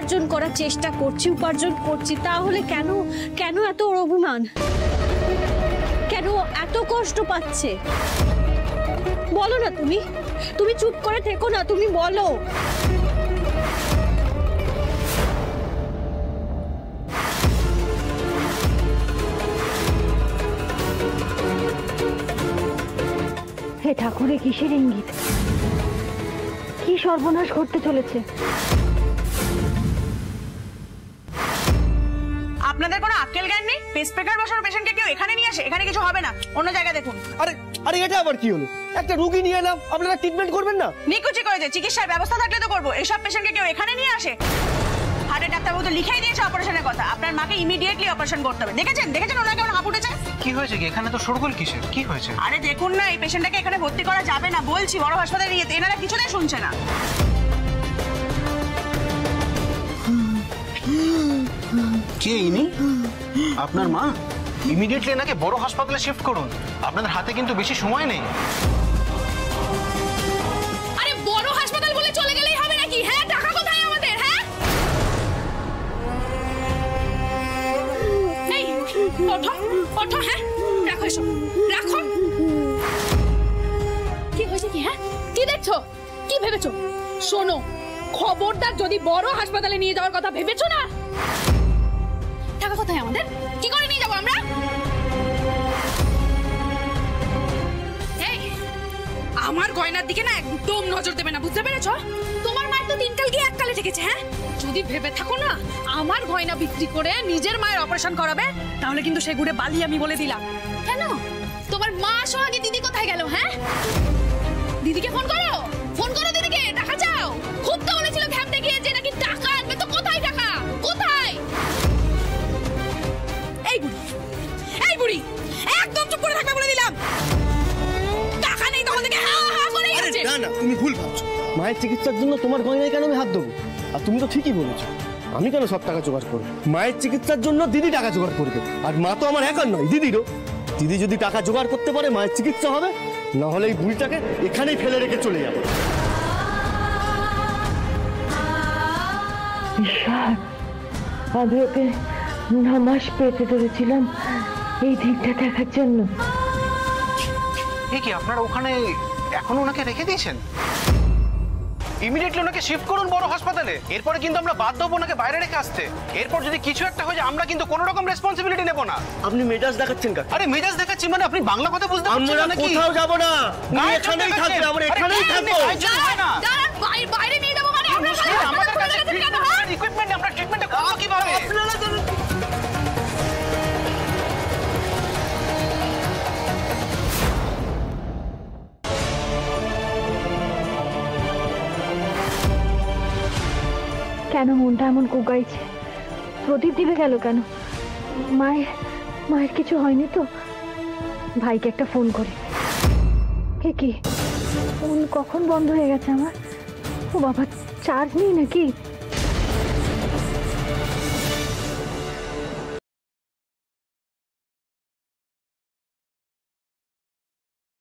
উপার্জন করার চেষ্টা করছি, উপার্জন করছি, তাহলে কেন কেন এত ওর অভিমান, কেন এত কষ্ট পাচ্ছে? বলো না, তুমি চুপ করে থেকো না, তুমি বলো। হে ঠাকুরে, কিসের ইঙ্গিত? কি সর্বনাশ ঘটতে চলেছে? আপনাদের কোনো আক্কেল জ্ঞান নেই? পেসমেকার বসানো পেশেন্টকে কেউ এখানে নিয়ে আসে? এখানে কিছু হবে না, অন্য জায়গায় দেখুন। আরে এটা আবার কি হলো? একটা রোগী নিয়ে এলাম, আপনারা ট্রিটমেন্ট করবেন না? নিকুচি করেছে, চিকিৎসার ব্যবস্থা থাকলে তো করবো। এসব পেশেন্টকে কেউ এখানে নিয়ে আসে? হার্টের ডাক্তারবাবু তো লিখেই দিয়েছে অপারেশনের কথা। আপনার মাকে ইমিডিয়েটলি অপারেশন করতে হবে। দেখেছেন ওনাকে কেমন হাঁপ উঠেছে? কি হয়েছে কি? এখানে তো শোরগোল কিসের? কি হয়েছে? আরে দেখুন না, এই পেশেন্টটাকে এখানে ভর্তি করা যাবে না বলছি, বড় হাসপাতালে নিয়ে। এনারা কিছুতেই শুনছে না। কে ইনি? আপনার মা? ইমিডিয়েটলি এনাকে বড় হাসপাতালে শিফট করুন। আপনাদের হাতে কিন্তু বেশি সময় নেই। আরে বড় হাসপাতাল বলে চলে গেলেই হবে নাকি? হ্যাঁ, টাকা কোথায় আমাদের? হ্যাঁ, এই ওঠো, হ্যাঁ রাখো, এসো রাখো। কি হয়েছে কি? হ্যাঁ, কি দেখছো? কি ভেবেছো? শোনো, খবরদার যদি বড় হাসপাতালে নিয়ে যাওয়ার কথা ভেবেছো না। টাকা কোথায় আমাদের? কি করে নিয়ে যাবো আমরা? এই, আমার গয়নার দিকে না একদম নজর দেবে না, বুঝতে পেরেছো? তোমার মায়ের তো দিনকাল গিয়ে এককালে ঠেকেছে। হ্যাঁ, যদি ভেবে থাকো না আমার গয়না বিক্রি করে নিজের মায়ের অপারেশন করাবে, তাহলে কিন্তু সে গুড়ে বালি আমি বলে দিলাম। কেন? তোমার মা সোহাগে দিদি কোথায় গেল? হ্যাঁ, দিদিকে ফোন করো দিদিকে, টাকা চাও। খুব তো বলেছিল ঘ্যামতে গিয়ে যে নাকি টাকা আনবে, তো কোথায় টাকা? কোথায়? এই বুড়ি একদম চুপ করে থাকবে বলে দিলাম। টাকা নেই তখন থেকে হা হা করে যাচ্ছে। না, তুমি ভুল ভাবছো। মায়ের চিকিৎসার জন্য তোমার গয়নায় কেন আমি হাত দেবো? আর তুমি তো ঠিকই বলেছো, আমি কেন সব টাকা জোগাড় করবো? মায়ের চিকিৎসার জন্য দিদি টাকা জোগাড় করবে। আর মা তো আমার একার নয়, দিদিরও। দিদি যদি টাকা জোগাড় করতে পারে মায়ের চিকিৎসা হবে, না হলে এই বুড়িটাকে এখানেই ফেলে রেখে চলে যাবো। আমি ওকে 9 মাস পেতে ধরেছিলাম এই দিকটা দেখার জন্য। কি আপনারা ওখানে এখন ওনাকে রেখে দিয়েছেন? ইমিডিয়েটলি ওনাকে শিফট করুন বড় হাসপাতালে। এরপরে কিন্তু আমরা বাধ্য হবো ওনাকে বাইরে রেখে আসতে। এরপর যদি কিছু একটা হয়ে যায় আমরা কিন্তু কোনো রকম রেসপন্সিবিলিটি নেব না। আপনি মেজাজ দেখাচ্ছেন কাকে? আরে মেজাজ দেখাচ্ছি মানে আপনি বাংলা কথা বুঝতে পারছেন না নাকি? কোথাও যাব না, এখানেই থাকবে, আমরা এখানেই থাকবো। বাইরে নিয়ে যাবো মানে? আমাদের কাছে ইকুইপমেন্ট, আমরা ট্রিটমেন্টটা করব কিভাবে? কেন মনটা এমন কোকাইছে? প্রদীপ দিবে গেল কেন? মায়ের কিছু হয়নি তো? ভাইকে একটা ফোন করে। কি ফোন কখন বন্ধ হয়ে গেছে আমার? ও বাবা, চার্জ নেই নাকি?